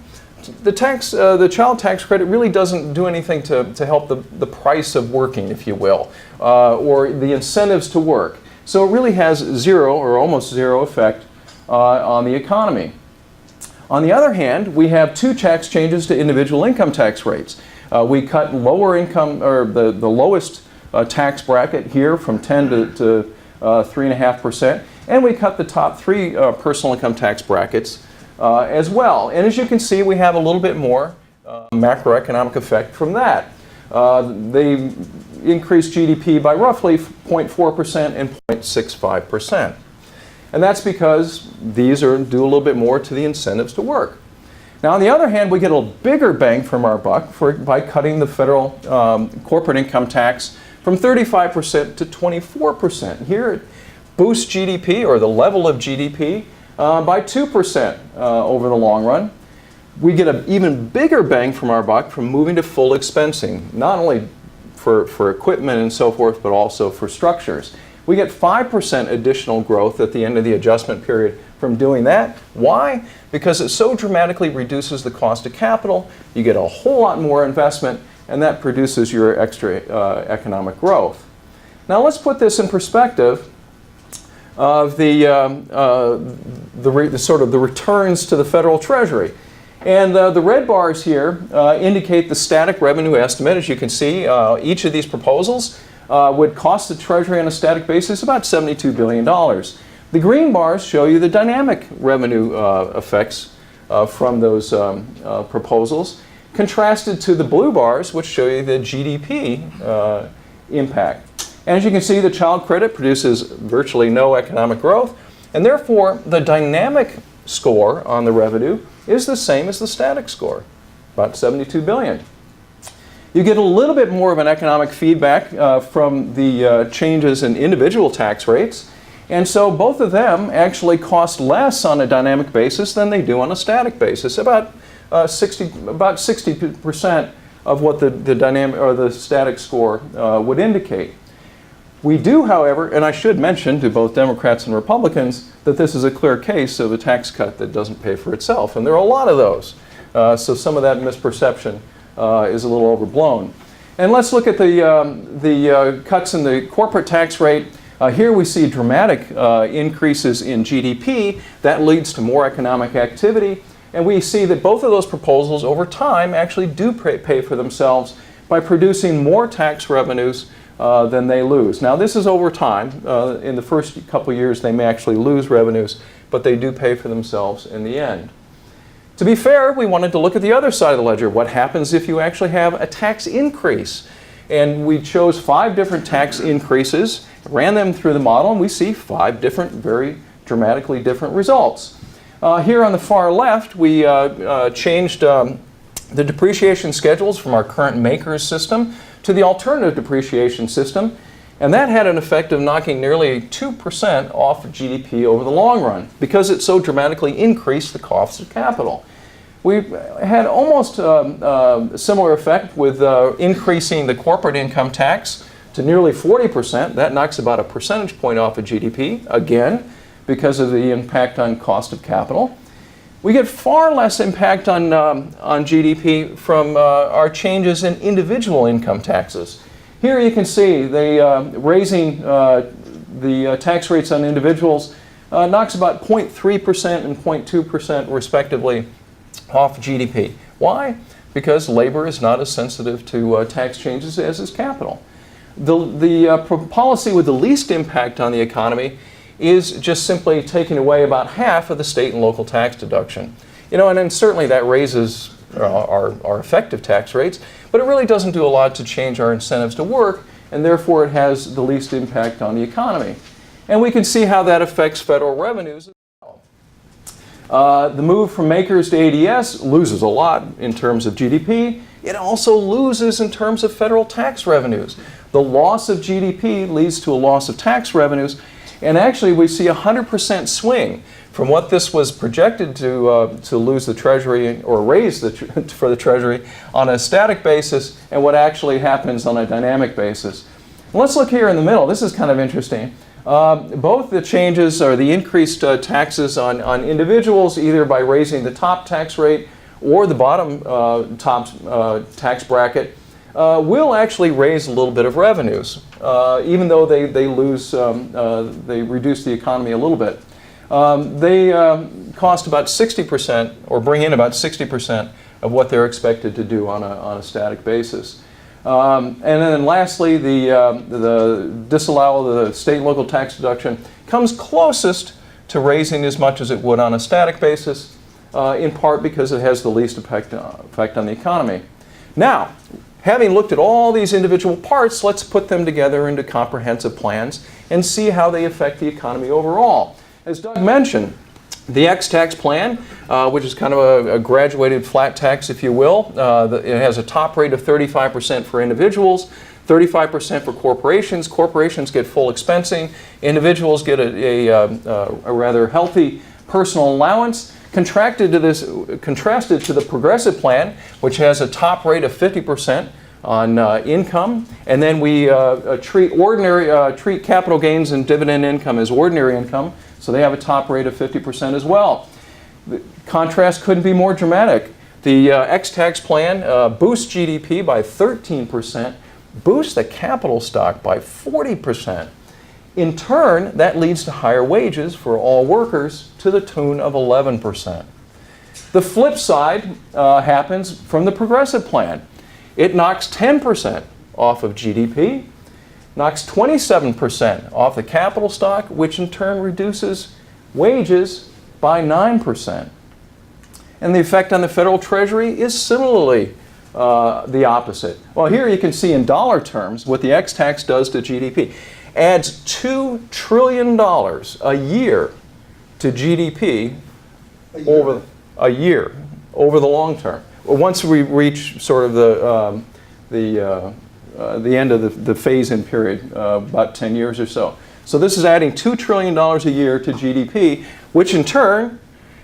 the child tax credit really doesn't do anything to help the price of working, if you will, or the incentives to work. So it really has 0 or almost 0 effect on the economy. On the other hand, we have 2 tax changes to individual income tax rates. We cut lower income, or the lowest tax bracket here from 10 to 3.5%, and we cut the top 3 personal income tax brackets as well. And as you can see, we have a little bit more macroeconomic effect from that. They increase GDP by roughly 0.4% and 0.65%. And that's because these do a little bit more to the incentives to work. Now, on the other hand, we get a bigger bang from our buck by cutting the federal corporate income tax from 35% to 24%. Here it boosts GDP, or the level of GDP, by 2% over the long run. We get an even bigger bang from our buck from moving to full expensing, not only for equipment and so forth, but also for structures. We get 5% additional growth at the end of the adjustment period from doing that. Why? Because it so dramatically reduces the cost of capital, you get a whole lot more investment, and that produces your extra economic growth. Now let's put this in perspective of the sort of the returns to the federal treasury. And the red bars here indicate the static revenue estimate. As you can see, each of these proposals would cost the Treasury on a static basis about $72 billion. The green bars show you the dynamic revenue effects from those proposals. contrasted to the blue bars, which show you the GDP impact. And as you can see, the child credit produces virtually no economic growth, and therefore the dynamic score on the revenue is the same as the static score, about 72 billion. You get a little bit more of an economic feedback from the changes in individual tax rates, and so both of them actually cost less on a dynamic basis than they do on a static basis, about 60% of what the dynamic or the static score would indicate. We do, however, and I should mention to both Democrats and Republicans that this is a clear case of a tax cut that doesn't pay for itself, and there are a lot of those. So some of that misperception is a little overblown. And let's look at the cuts in the corporate tax rate. Here we see dramatic increases in GDP. That leads to more economic activity. And we see that both of those proposals over time actually do pay for themselves by producing more tax revenues than they lose. Now this is over time. In the first couple years they may actually lose revenues, but they do pay for themselves in the end. To be fair, we wanted to look at the other side of the ledger. What happens if you actually have a tax increase? And we chose 5 different tax increases, ran them through the model, and we see 5 different, very dramatically different results. Here on the far left, we changed the depreciation schedules from our current makers system to the alternative depreciation system, and that had an effect of knocking nearly 2% off of GDP over the long run because it so dramatically increased the cost of capital. We had almost a similar effect with increasing the corporate income tax to nearly 40%. That knocks about a percentage point off of GDP, again, because of the impact on cost of capital. We get far less impact on GDP from our changes in individual income taxes. Here you can see raising the tax rates on individuals knocks about 0.3% and 0.2% respectively off GDP. Why? Because labor is not as sensitive to tax changes as is capital. The policy with the least impact on the economy is just simply taking away about half of the state and local tax deduction. You know, and then certainly that raises our effective tax rates, but it really doesn't do a lot to change our incentives to work, and therefore it has the least impact on the economy. And we can see how that affects federal revenues as well. The move from makers to ADS loses a lot in terms of GDP. It also loses in terms of federal tax revenues. The loss of GDP leads to a loss of tax revenues, and actually we see a 100% swing from what this was projected to lose the Treasury or raise for the Treasury on a static basis and what actually happens on a dynamic basis. And let's look here in the middle. This is kind of interesting. Both the changes or the increased taxes on individuals, either by raising the top tax rate or the bottom top tax bracket, will actually raise a little bit of revenues, even though they reduce the economy a little bit. They cost about 60% or bring in about 60% of what they're expected to do on a static basis. And then lastly, the disallowal of the state and local tax deduction comes closest to raising as much as it would on a static basis, in part because it has the least effect on the economy. Now, having looked at all these individual parts, let's put them together into comprehensive plans and see how they affect the economy overall. As Doug mentioned, the X-Tax plan, which is kind of a graduated flat tax, if you will, it has a top rate of 35% for individuals, 35% for corporations. Corporations get full expensing. Individuals get a rather healthy personal allowance. Contrasted to the progressive plan, which has a top rate of 50% on income, and then we treat capital gains and dividend income as ordinary income, so they have a top rate of 50% as well. The contrast couldn't be more dramatic. The X-Tax plan boosts GDP by 13%, boosts the capital stock by 40%. In turn, that leads to higher wages for all workers to the tune of 11%. The flip side happens from the progressive plan. It knocks 10% off of GDP, knocks 27% off the capital stock, which in turn reduces wages by 9%. And the effect on the federal treasury is similarly the opposite. Well, here you can see in dollar terms what the X tax does to GDP. Adds $2 trillion a year to GDP over a year, over the long term. Once we reach sort of the end of the phase-in period, about 10 years or so. So this is adding $2 trillion a year to GDP, which in turn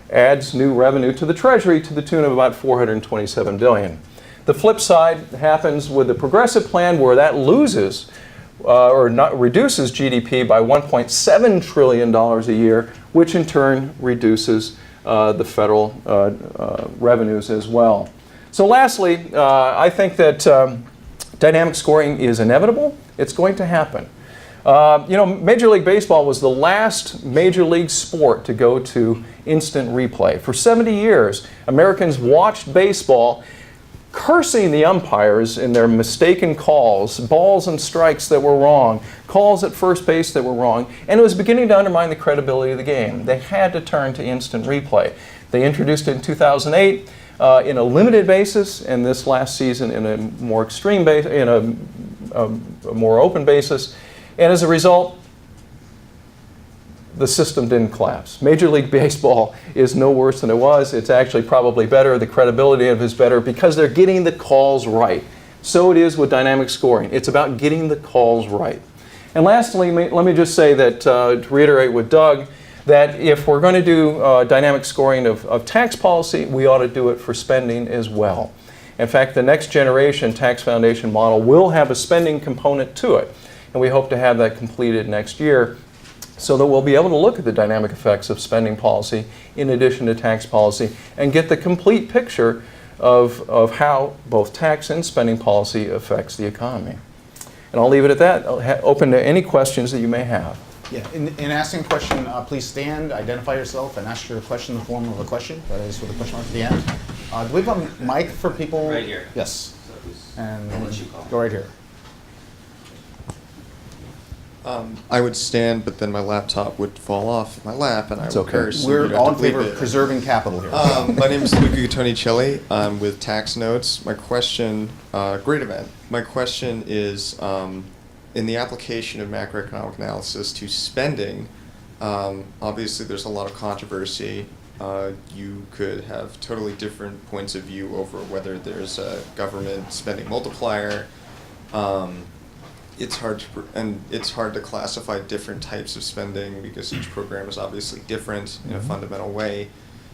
adds new revenue to the Treasury to the tune of about $427 billion. The flip side happens with the progressive plan, where that loses reduces GDP by $1.7 trillion a year, which in turn reduces the federal revenues as well. So lastly, I think that dynamic scoring is inevitable. It's going to happen. Major League Baseball was the last major league sport to go to instant replay. For 70 years, Americans watched baseball, cursing the umpires in their mistaken calls, balls and strikes that were wrong, calls at first base that were wrong, and it was beginning to undermine the credibility of the game. They had to turn to instant replay. They introduced it in 2008 in a limited basis, and this last season in a more extreme basis, in a more open basis, and as a result, the system didn't collapse. Major League Baseball is no worse than it was. It's actually probably better. The credibility of it is better because they're getting the calls right. So it is with dynamic scoring. It's about getting the calls right. And lastly, let me just say that, to reiterate with Doug, that if we're going to do dynamic scoring of tax policy, we ought to do it for spending as well. In fact, the next generation tax foundation model will have a spending component to it. And we hope to have that completed next year, so that we'll be able to look at the dynamic effects of spending policy in addition to tax policy and get the complete picture of how both tax and spending policy affects the economy. And I'll leave it at that. I'll open to any questions that you may have.
Yeah, in asking a question, please stand, identify yourself, and ask your question in the form of a question. That is with a question mark at the end. Do we have a mic for people?
Right here.
Yes.
So
And
I'll let you call.
go right here.
I would stand, but then my laptop would fall off my lap, and I would
Okay.
curse. and
We're
you'd have
all
to
in favor
bleep
of
it.
preserving capital here.
My name is Luca Tonicelli. I'm with Tax Notes. My question, great event. My question is, in the application of macroeconomic analysis to spending, obviously there's a lot of controversy. You could have totally different points of view over whether there's a government spending multiplier. It's hard to classify different types of spending because each program is obviously different in a fundamental way.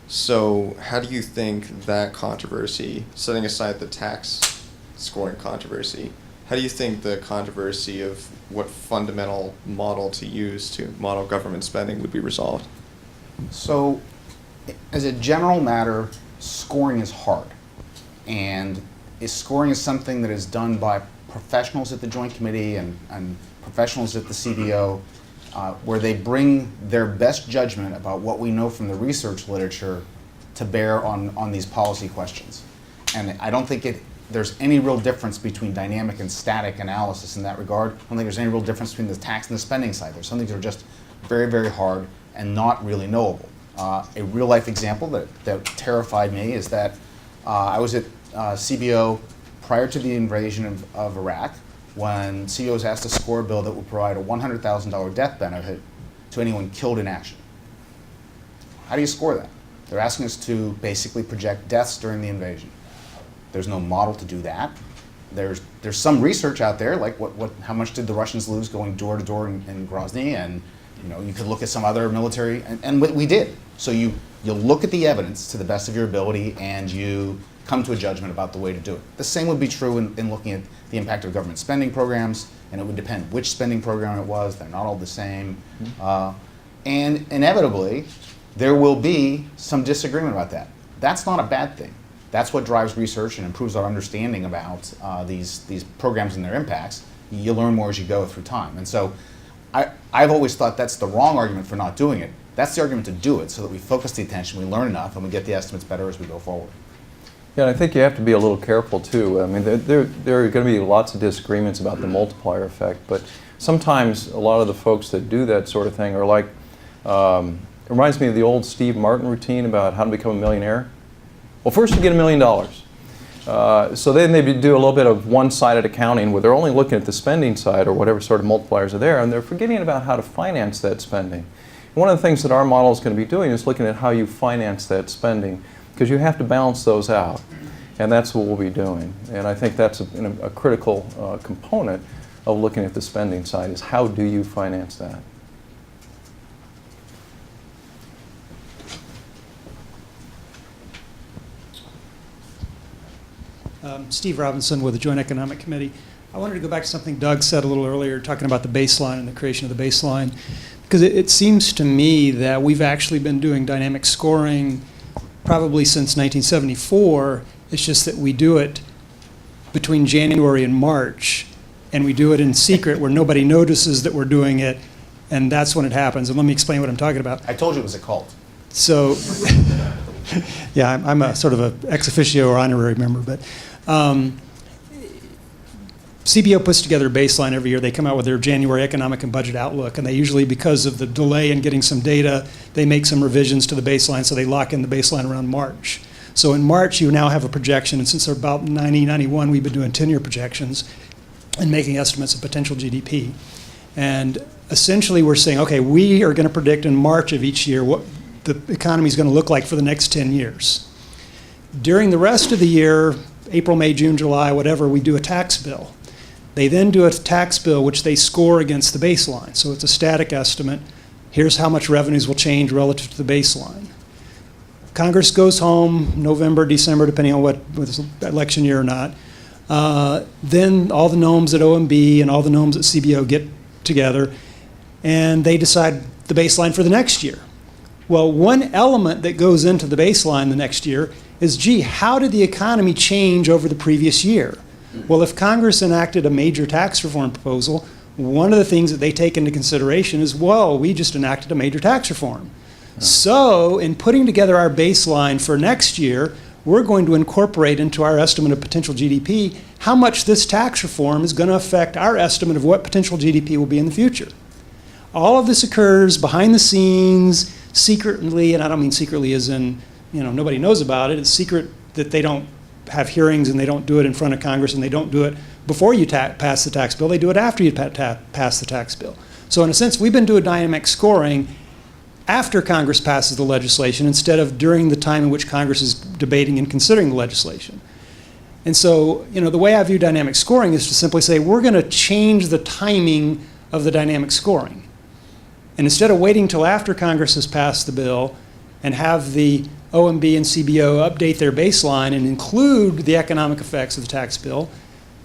So how do you think that controversy, setting aside the tax scoring controversy, how do you think the controversy of what fundamental model to use to model government spending would be resolved?
So, as a general matter, scoring is hard. And scoring is something that is done by professionals at the Joint Committee and professionals at the CBO, where they bring their best judgment about what we know from the research literature to bear on these policy questions. And I don't think there's any real difference between dynamic and static analysis in that regard. I don't think there's any real difference between the tax and the spending side. There's some things that are just very, very hard and not really knowable. A real life example that terrified me is that I was at CBO prior to the invasion of Iraq, when CBO was asked to score a bill that would provide a $100,000 death benefit to anyone killed in action. How do you score that? They're asking us to basically project deaths during the invasion. There's no model to do that. There's some research out there, like how much did the Russians lose going door to door in Grozny, and you could look at some other military, and we did. So you look at the evidence to the best of your ability, and you come to a judgment about the way to do it. The same would be true in looking at the impact of government spending programs, and it would depend which spending program it was. They're not all the same. And inevitably, there will be some disagreement about that. That's not a bad thing. That's what drives research and improves our understanding about these programs and their impacts. You learn more as you go through time. And so I've always thought that's the wrong argument for not doing it. That's the argument to do it, so that we focus the attention, we learn enough, and we get the estimates better as we go forward.
Yeah, and I think you have to be a little careful too. I mean, there are going to be lots of disagreements about the multiplier effect, but sometimes a lot of the folks that do that sort of thing are like, it reminds me of the old Steve Martin routine about how to become a millionaire. Well, first you get $1 million. So then they do a little bit of one-sided accounting where they're only looking at the spending side or whatever sort of multipliers are there, and they're forgetting about how to finance that spending. One of the things that our model is going to be doing is looking at how you finance that spending, because you have to balance those out, and that's what we'll be doing. And I think that's a critical component of looking at the spending side, is how do you finance that?
Steve Robinson with the Joint Economic Committee. I wanted to go back to something Doug said a little earlier, talking about the baseline and the creation of the baseline, because it seems to me that we've actually been doing dynamic scoring probably since 1974. It's just that we do it between January and March, and we do it in secret where nobody notices that we're doing it, and that's when it happens. And let me explain what I'm talking about.
I told you it was a cult.
So, yeah, I'm a sort of a ex officio or honorary member, but CBO puts together a baseline every year. They come out with their January economic and budget outlook, and they usually, because of the delay in getting some data, they make some revisions to the baseline, so they lock in the baseline around March. So in March, you now have a projection, and since about 91, we've been doing 10-year projections and making estimates of potential GDP. And essentially, we're saying, okay, we are going to predict in March of each year what the economy is going to look like for the next 10 years. During the rest of the year, April, May, June, July, whatever, we do a tax bill. They then do a tax bill which they score against the baseline. So it's a static estimate. Here's how much revenues will change relative to the baseline. Congress goes home November, December, depending on whether it's election year or not. Then all the gnomes at OMB and all the gnomes at CBO get together, and they decide the baseline for the next year. Well, one element that goes into the baseline the next year is, gee, how did the economy change over the previous year? Well, if Congress enacted a major tax reform proposal, one of the things that they take into consideration is, well, we just enacted a major tax reform. So in putting together our baseline for next year, we're going to incorporate into our estimate of potential GDP how much this tax reform is going to affect our estimate of what potential GDP will be in the future. All of this occurs behind the scenes, secretly, and I don't mean secretly as in, nobody knows about it. It's secret that they don't have hearings and they don't do it in front of Congress, and they don't do it before you pass the tax bill. They do it after you pass the tax bill. So in a sense, we've been doing dynamic scoring after Congress passes the legislation instead of during the time in which Congress is debating and considering the legislation. And so, the way I view dynamic scoring is to simply say, we're going to change the timing of the dynamic scoring. And instead of waiting till after Congress has passed the bill and have the OMB and CBO update their baseline and include the economic effects of the tax bill,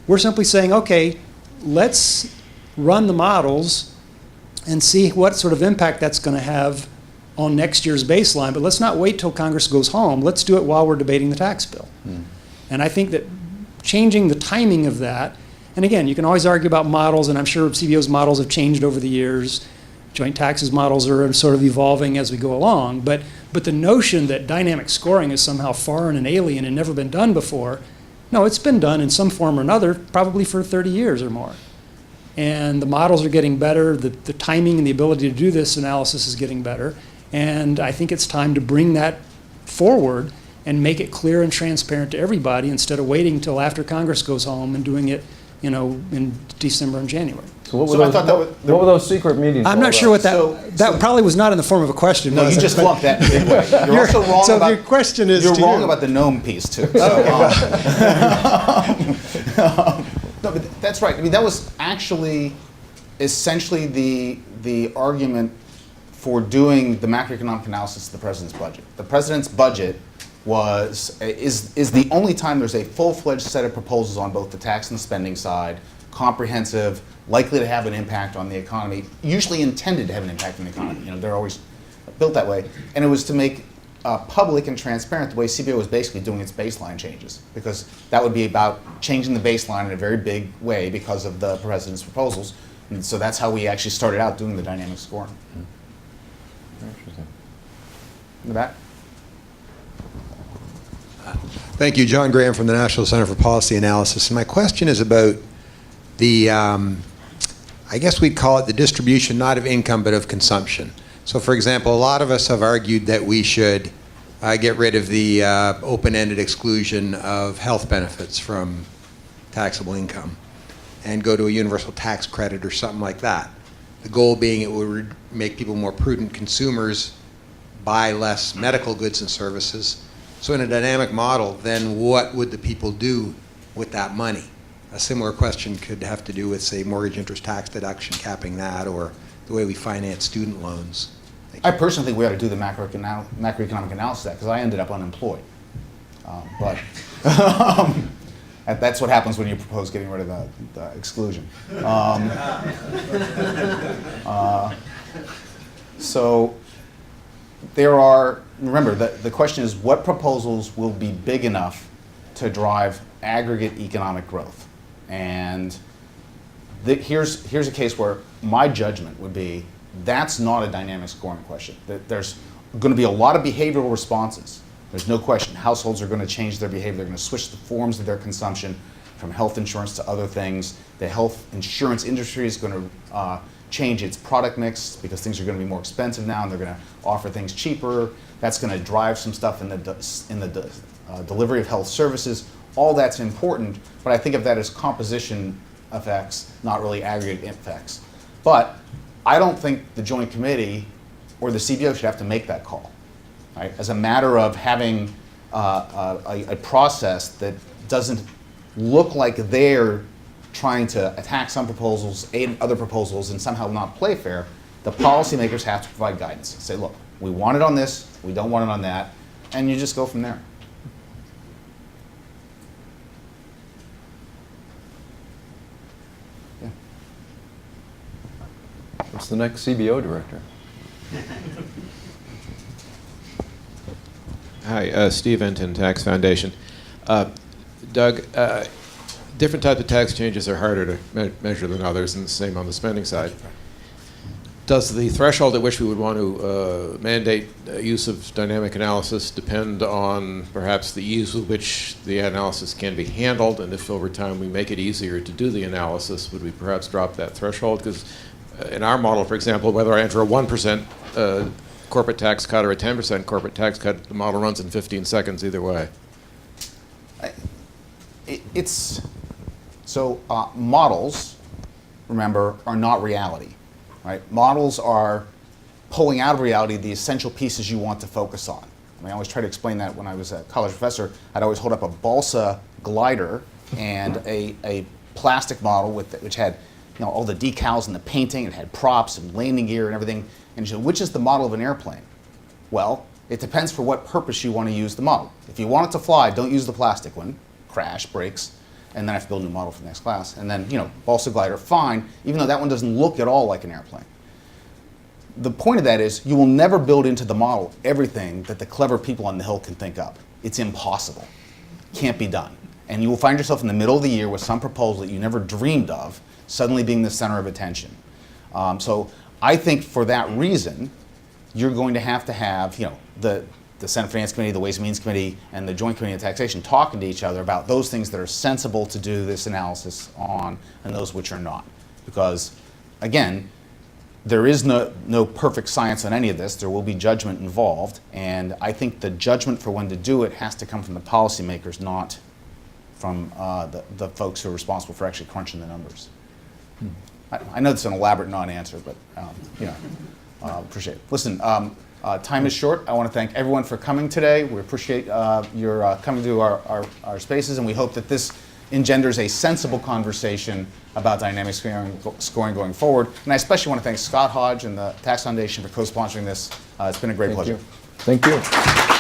we're simply saying, okay, let's run the models and see what sort of impact that's going to have on next year's baseline, but let's not wait till Congress goes home. Let's do it while we're debating the tax bill. And I think that changing the timing of that, and again, you can always argue about models, and I'm sure CBO's models have changed over the years. Joint taxes models are sort of evolving as we go along, but the notion that dynamic scoring is somehow foreign and alien and never been done before, no, it's been done in some form or another, probably for 30 years or more. And the models are getting better, the timing and the ability to do this analysis is getting better, and I think it's time to bring that forward and make it clear and transparent to everybody instead of waiting until after Congress goes home and doing it, in December and January.
So what were,
So
those,
I thought that was-
what were those secret meetings
I'm
all
not sure
about?
what that,
So-
that probably was not in the form of a question.
No,
was
you
it?
just
But-
flunked that in a big way. You're also wrong
so
about.
your question is
You're
to
wrong
you.
about the gnome piece too. So, no, but that's right. I mean, that was actually essentially the argument for doing the macroeconomic analysis of the president's budget. The president's budget is the only time there's a full-fledged set of proposals on both the tax and the spending side, comprehensive, likely to have an impact on the economy, usually intended to have an impact on the economy. They're always built that way. And it was to make public and transparent the way CBO was basically doing its baseline changes, because that would be about changing the baseline in a very big way because of the president's proposals. And so that's how we actually started out doing the dynamic scoring.
Interesting.
In the back?
Thank you. John Graham from the National Center for Policy Analysis. And my question is about the, I guess we'd call it the distribution not of income but of consumption. So for example, a lot of us have argued that we should get rid of the open-ended exclusion of health benefits from taxable income and go to a universal tax credit or something like that. The goal being it would make people more prudent consumers, buy less medical goods and services. So in a dynamic model, then what would the people do with that money? A similar question could have to do with, say, mortgage interest tax deduction, capping that, or the way we finance student loans.
I personally think we ought to do the macroeconomic analysis of that, because I ended up unemployed. But and that's what happens when you propose getting rid of the exclusion. So there are, remember, the question is what proposals will be big enough to drive aggregate economic growth? And here's a case where my judgment would be that's not a dynamic scoring question. There's going to be a lot of behavioral responses. There's no question. Households are going to change their behavior. They're going to switch the forms of their consumption from health insurance to other things. The health insurance industry is going to change its product mix because things are going to be more expensive now, and they're going to offer things cheaper. That's going to drive some stuff in the delivery of health services. All that's important, but I think of that as composition effects, not really aggregate effects. But I don't think the Joint Committee or the CBO should have to make that call. Right? As a matter of having a process that doesn't look like they're trying to attack some proposals, aid other proposals, and somehow not play fair, the policymakers have to provide guidance. Say, look, we want it on this, we don't want it on that, and you just go from there. Yeah.
What's the next CBO director?
Hi, Steve Enton, Tax Foundation. Doug, different types of tax changes are harder to measure than others, and the same on the spending side. Does the threshold at which we would want to mandate use of dynamic analysis depend on perhaps the ease with which the analysis can be handled, and if over time we make it easier to do the analysis, would we perhaps drop that threshold? Because in our model, for example, whether I enter a 1% corporate tax cut or a 10% corporate tax cut, the model runs in 15 seconds either way.
Models, remember, are not reality, right? Models are pulling out of reality the essential pieces you want to focus on. I mean, I always try to explain that when I was a college professor. I'd always hold up a balsa glider and a plastic model which had all the decals and the painting. It had props and landing gear and everything. And you said, which is the model of an airplane? Well, it depends for what purpose you want to use the model. If you want it to fly, don't use the plastic one. Crash, breaks, and then I have to build a new model for the next class. And then, balsa glider, fine, even though that one doesn't look at all like an airplane. The point of that is you will never build into the model everything that the clever people on the Hill can think up. It's impossible. Can't be done. And you will find yourself in the middle of the year with some proposal that you never dreamed of suddenly being the center of attention. So I think for that reason, you're going to have the Senate Finance Committee, the Ways and Means Committee, and the Joint Committee on Taxation talking to each other about those things that are sensible to do this analysis on and those which are not. Because, again, there is no perfect science on any of this. There will be judgment involved, and I think the judgment for when to do it has to come from the policymakers, not from the folks who are responsible for actually crunching the numbers. I know it's an elaborate non-answer, but appreciate it. Listen, time is short. I want to thank everyone for coming today. We appreciate your coming to our spaces, and we hope that this engenders a sensible conversation about dynamic scoring going forward. And I especially want to thank Scott Hodge and the Tax Foundation for co-sponsoring this. It's been a great pleasure.
Thank you.